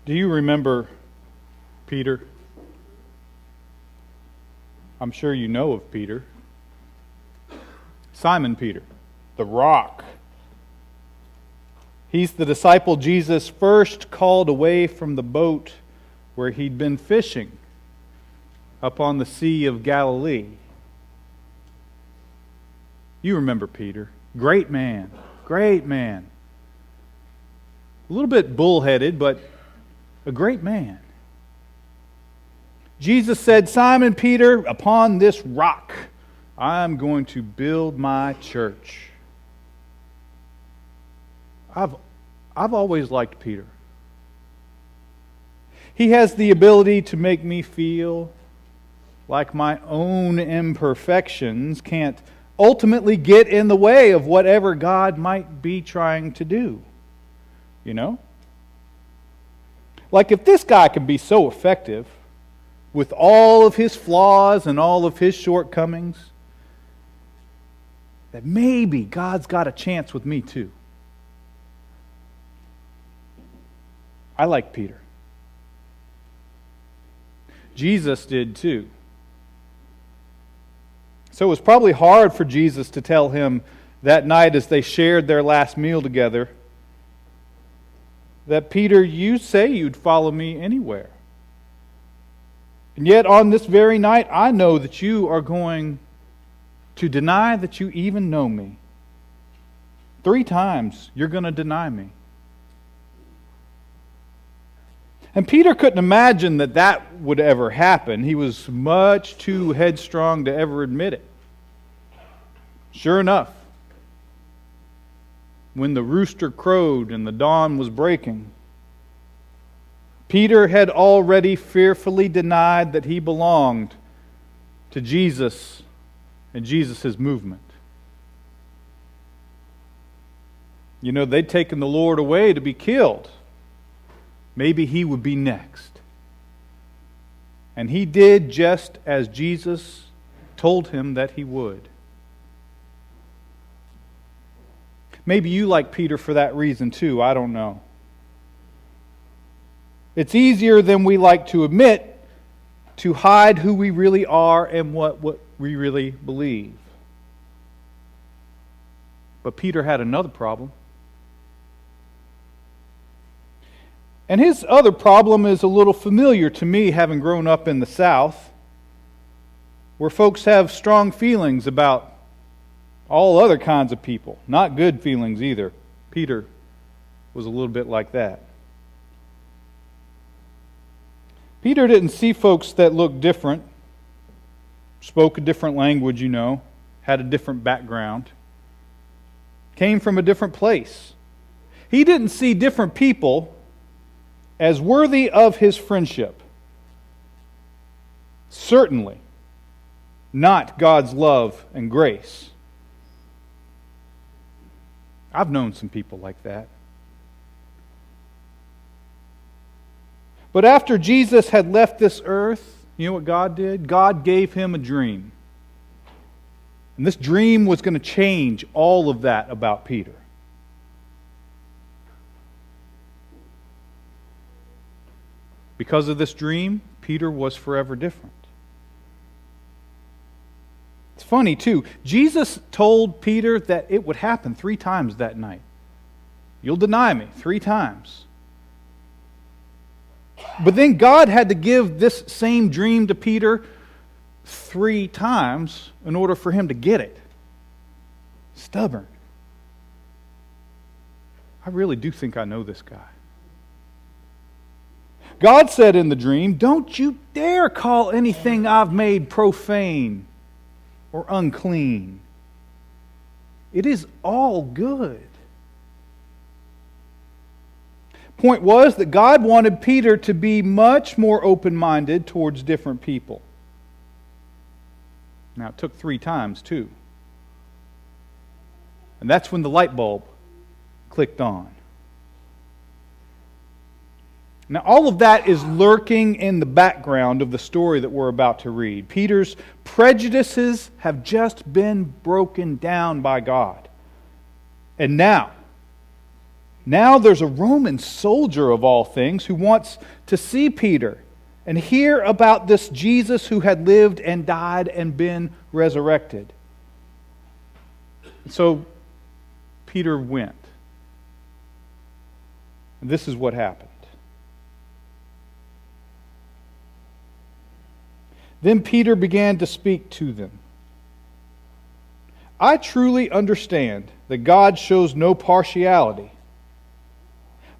Do you remember Peter? I'm sure you know of Peter. Simon Peter, the rock. He's the disciple Jesus first called away from the boat where he'd been fishing up on the Sea of Galilee. You remember Peter. Great man. Great man. A little bit bullheaded, but a great man. Jesus said, Simon Peter, upon this rock I'm going to build my church. I've always liked Peter. He has the ability to make me feel like my own imperfections can't ultimately get in the way of whatever God might be trying to do. You know? Like if this guy can be so effective with all of his flaws and all of his shortcomings, that maybe God's got a chance with me too. I like Peter. Jesus did too. So it was probably hard for Jesus to tell him that night as they shared their last meal together that, Peter, you say you'd follow me anywhere. And yet on this very night, I know that you are going to deny that you even know me. 3 times you're going to deny me. And Peter couldn't imagine that that would ever happen. He was much too headstrong to ever admit it. Sure enough, when the rooster crowed and the dawn was breaking, Peter had already fearfully denied that he belonged to Jesus and Jesus' movement. You know, they'd taken the Lord away to be killed. Maybe he would be next. And he did just as Jesus told him that he would. Maybe you like Peter for that reason too, I don't know. It's easier than we like to admit to hide who we really are and what we really believe. But Peter had another problem. And his other problem is a little familiar to me, having grown up in the South, where folks have strong feelings about all other kinds of people. Not good feelings either. Peter was a little bit like that. Peter didn't see folks that looked different, spoke a different language, had a different background, came from a different place. He didn't see different people as worthy of his friendship. Certainly not God's love and grace. I've known some people like that. But after Jesus had left this earth, you know what God did? God gave him a dream. And this dream was going to change all of that about Peter. Because of this dream, Peter was forever different. It's funny too. Jesus told Peter that it would happen 3 times that night. You'll deny me 3 times. But then God had to give this same dream to Peter 3 times in order for him to get it. Stubborn. I really do think I know this guy. God said in the dream, "Don't you dare call anything I've made profane or unclean. It is all good." Point was that God wanted Peter to be much more open-minded towards different people. Now, it took 3 times too. And that's when the light bulb clicked on. Now, all of that is lurking in the background of the story that we're about to read. Peter's prejudices have just been broken down by God. And now, Now there's a Roman soldier of all things who wants to see Peter and hear about this Jesus who had lived and died and been resurrected. So Peter went. And this is what happened. Then Peter began to speak to them. I truly understand that God shows no partiality,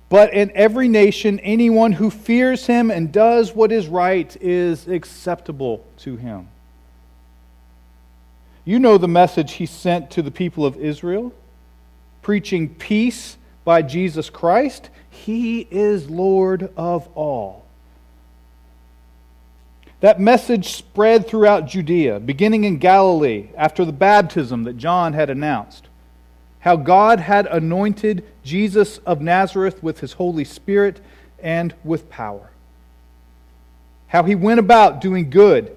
but in every nation, anyone who fears Him and does what is right is acceptable to Him. You know the message He sent to the people of Israel, preaching peace by Jesus Christ. He is Lord of all. That message spread throughout Judea, beginning in Galilee after the baptism that John had announced. How God had anointed Jesus of Nazareth with His Holy Spirit and with power. How He went about doing good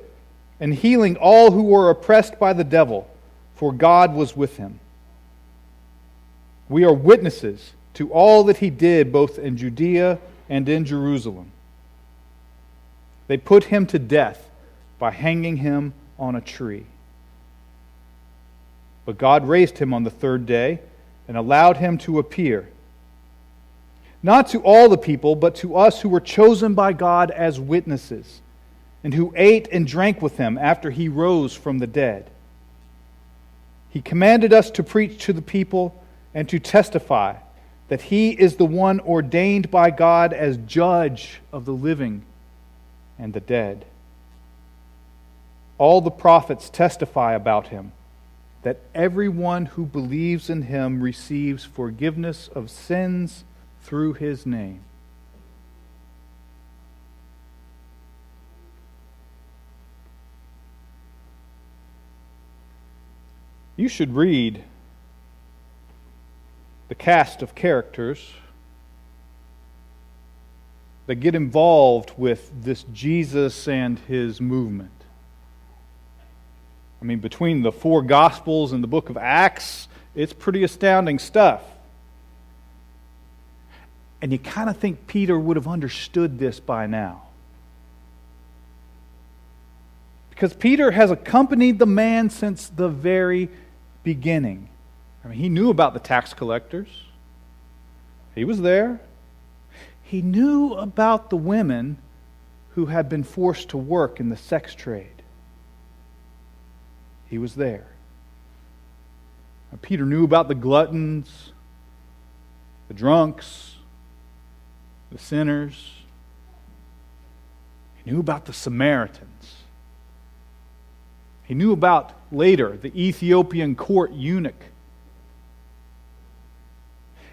and healing all who were oppressed by the devil, for God was with Him. We are witnesses to all that He did both in Judea and in Jerusalem. They put Him to death by hanging Him on a tree. But God raised Him on the third day and allowed Him to appear, not to all the people, but to us who were chosen by God as witnesses, and who ate and drank with Him after He rose from the dead. He commanded us to preach to the people and to testify that He is the one ordained by God as judge of the living and the dead. All the prophets testify about Him, that everyone who believes in Him receives forgiveness of sins through His name. You should read the cast of characters that get involved with this Jesus and His movement. I mean, between the 4 Gospels and the book of Acts, it's pretty astounding stuff. And you kind of think Peter would have understood this by now. Because Peter has accompanied the man since the very beginning. I mean, he knew about the tax collectors. He was there. He knew about the women who had been forced to work in the sex trade. He was there. Peter knew about the gluttons, the drunks, the sinners. He knew about the Samaritans. He knew about, later, the Ethiopian court eunuch.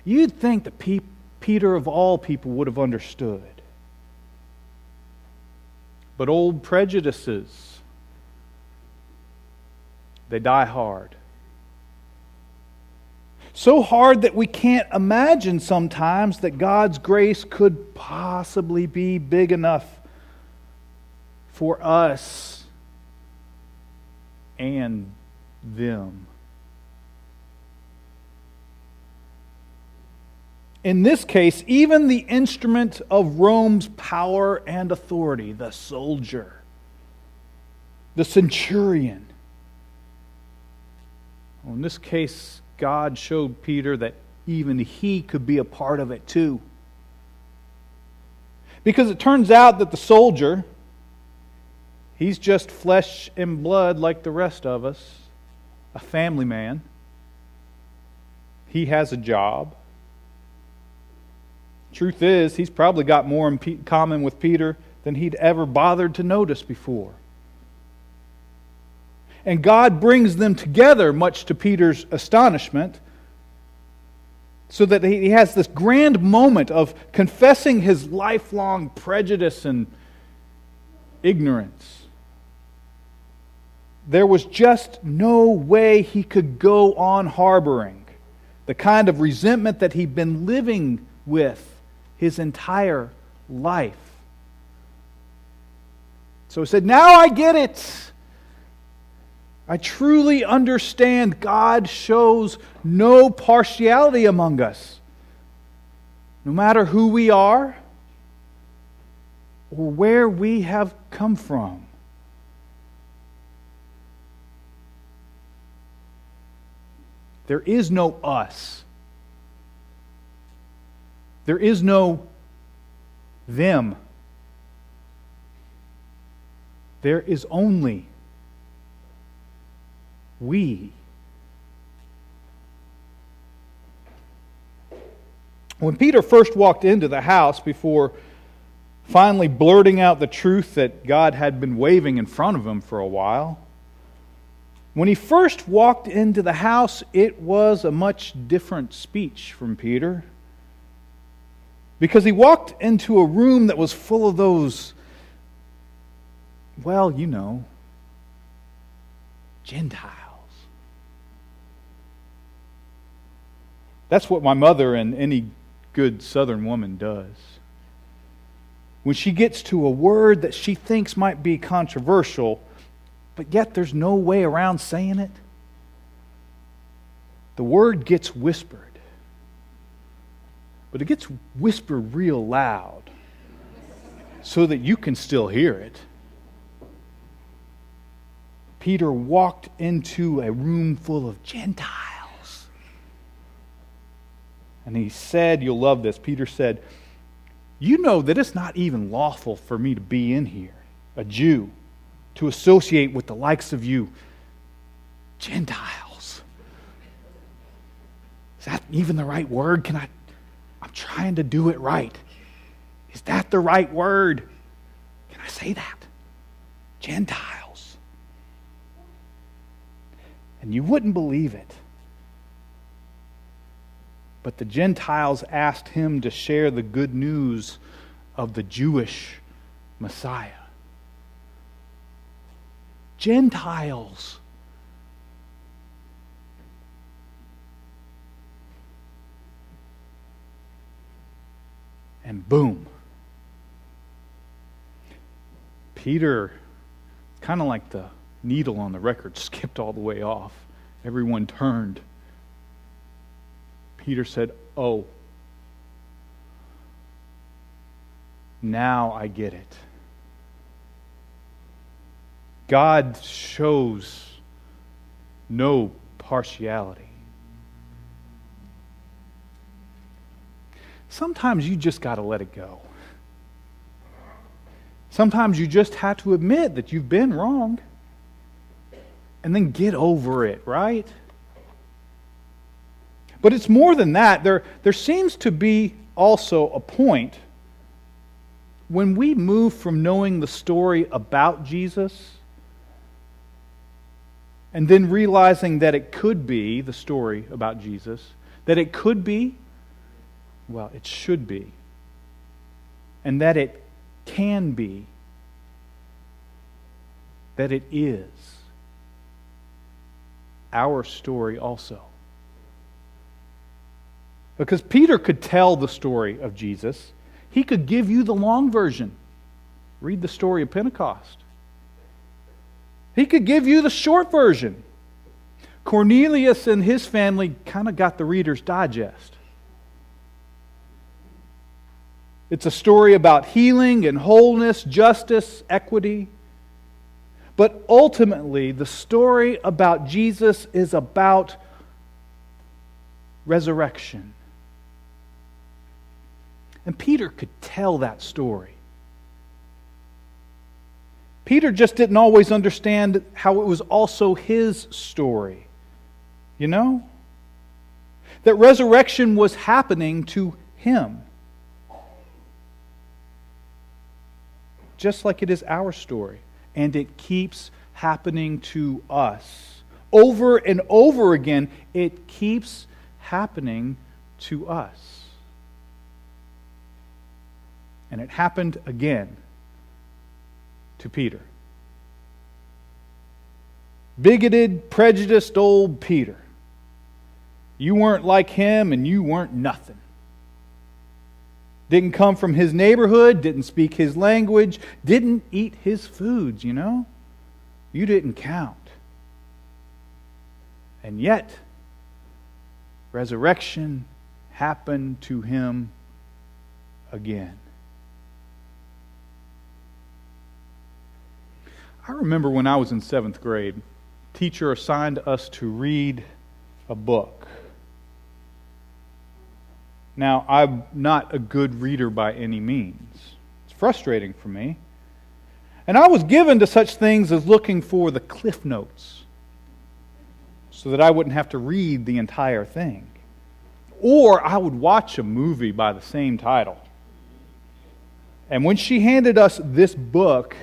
You'd think that Peter, of all people, would have understood. But old prejudices, they die hard. So hard that we can't imagine sometimes that God's grace could possibly be big enough for us and them. In this case, even the instrument of Rome's power and authority, the soldier, the centurion. Well, in this case, God showed Peter that even he could be a part of it too. Because it turns out that the soldier, he's just flesh and blood like the rest of us, a family man. He has a job. Truth is, he's probably got more in common with Peter than he'd ever bothered to notice before. And God brings them together, much to Peter's astonishment, so that he has this grand moment of confessing his lifelong prejudice and ignorance. There was just no way he could go on harboring the kind of resentment that he'd been living with his entire life. So he said, "Now I get it. I truly understand God shows no partiality among us. no matter who we are or where we have come from. There is no us. There is no them. There is only we. When Peter first walked into the house, before finally blurting out the truth that God had been waving in front of him for a while, when he first walked into the house, it was a much different speech from Peter. Because he walked into a room that was full of those, well, you know, Gentiles. That's what my mother and any good Southern woman does. When she gets to a word that she thinks might be controversial, but yet there's no way around saying it, the word gets whispered. But it gets whispered real loud so that you can still hear it. Peter walked into a room full of Gentiles. And he said, you'll love this, Peter said, you know that it's not even lawful for me to be in here, a Jew, to associate with the likes of you, Gentiles. Is that even the right word? I'm trying to do it right. Is that the right word? Can I say that? Gentiles. And you wouldn't believe it, but the Gentiles asked him to share the good news of the Jewish Messiah. Gentiles. And boom. Peter, kind of like the needle on the record, skipped all the way off. Everyone turned. Peter said, oh, now I get it. God shows no partiality. Sometimes you just got to let it go. Sometimes you just have to admit that you've been wrong and then get over it, right? But it's more than that. There seems to be also a point when we move from knowing the story about Jesus and then realizing that it could be the story about Jesus, that it could be, well, it should be, and that it can be, that it is our story also. Because Peter could tell the story of Jesus. He could give you the long version. Read the story of Pentecost. He could give you the short version. Cornelius and his family kind of got the Reader's Digest. It's a story about healing and wholeness, justice, equity. But ultimately, the story about Jesus is about resurrection. And Peter could tell that story. Peter just didn't always understand how it was also his story. You know? That resurrection was happening to him. Just like it is our story. And it keeps happening to us. Over and over again, it keeps happening to us. And it happened again to Peter. Bigoted, prejudiced old Peter. You weren't like him and you weren't nothing. Didn't come from his neighborhood, didn't speak his language, didn't eat his foods, you know? You didn't count. And yet, resurrection happened to him again. I remember when I was in 7th grade, a teacher assigned us to read a book. Now, I'm not a good reader by any means. It's frustrating for me. And I was given to such things as looking for the cliff notes so that I wouldn't have to read the entire thing. Or I would watch a movie by the same title. And when she handed us this book,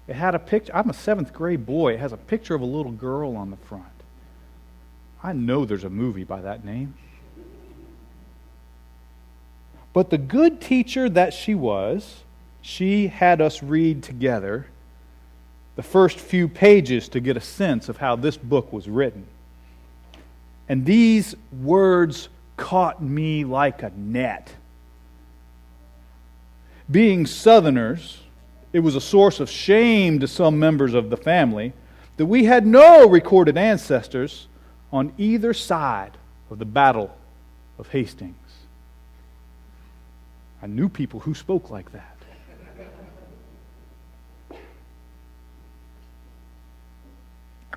it had a picture. I'm a 7th grade boy. It has a picture of a little girl on the front. I know there's a movie by that name. But the good teacher that she was, she had us read together the first few pages to get a sense of how this book was written. And these words caught me like a net. Being Southerners, it was a source of shame to some members of the family that we had no recorded ancestors on either side of the Battle of Hastings. I knew people who spoke like that.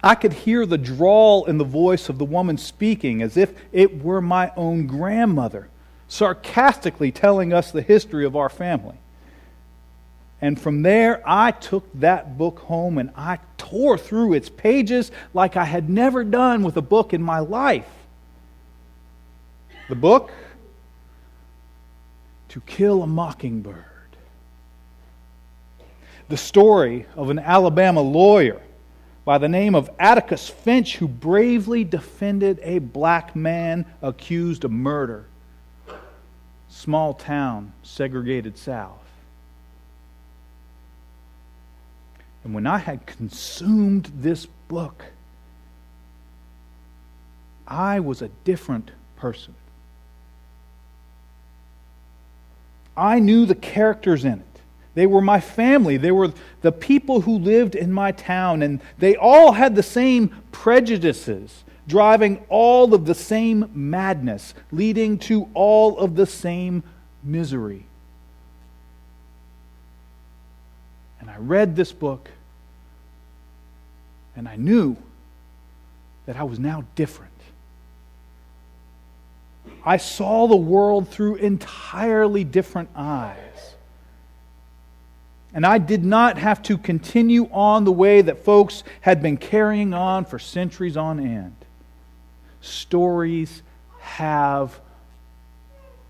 I could hear the drawl in the voice of the woman speaking as if it were my own grandmother, sarcastically telling us the history of our family. And from there, I took that book home and I tore through its pages like I had never done with a book in my life. The book, To Kill a Mockingbird. The story of an Alabama lawyer by the name of Atticus Finch who bravely defended a black man accused of murder. Small town, segregated South. And when I had consumed this book, I was a different person. I knew the characters in it. They were my family. They were the people who lived in my town, and they all had the same prejudices, driving all of the same madness, leading to all of the same misery. And I read this book, and I knew that I was now different. I saw the world through entirely different eyes. And I did not have to continue on the way that folks had been carrying on for centuries on end. Stories have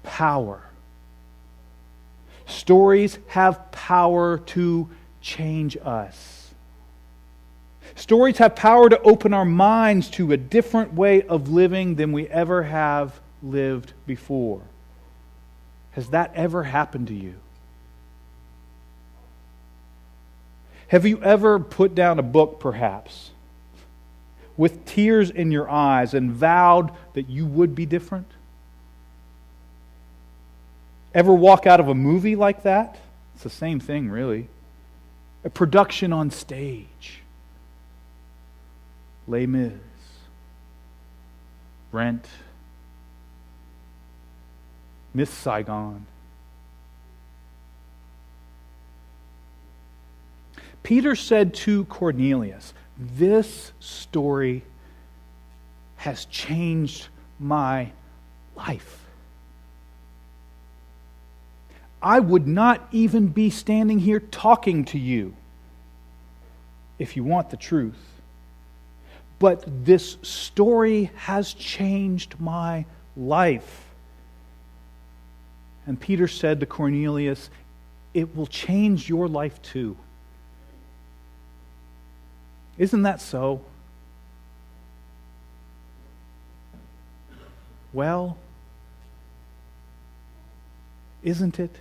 power. Stories have power to change us. Stories have power to open our minds to a different way of living than we ever have lived before. Has that ever happened to you? Have you ever put down a book, perhaps, with tears in your eyes and vowed that you would be different? Ever walk out of a movie like that? It's the same thing, really. A production on stage. Les Mis, Rent, Miss Saigon. Peter said to Cornelius, "This story has changed my life. I would not even be standing here talking to you if you want the truth. But this story has changed my life." And Peter said to Cornelius, "It will change your life too." Isn't that so? Well, isn't it?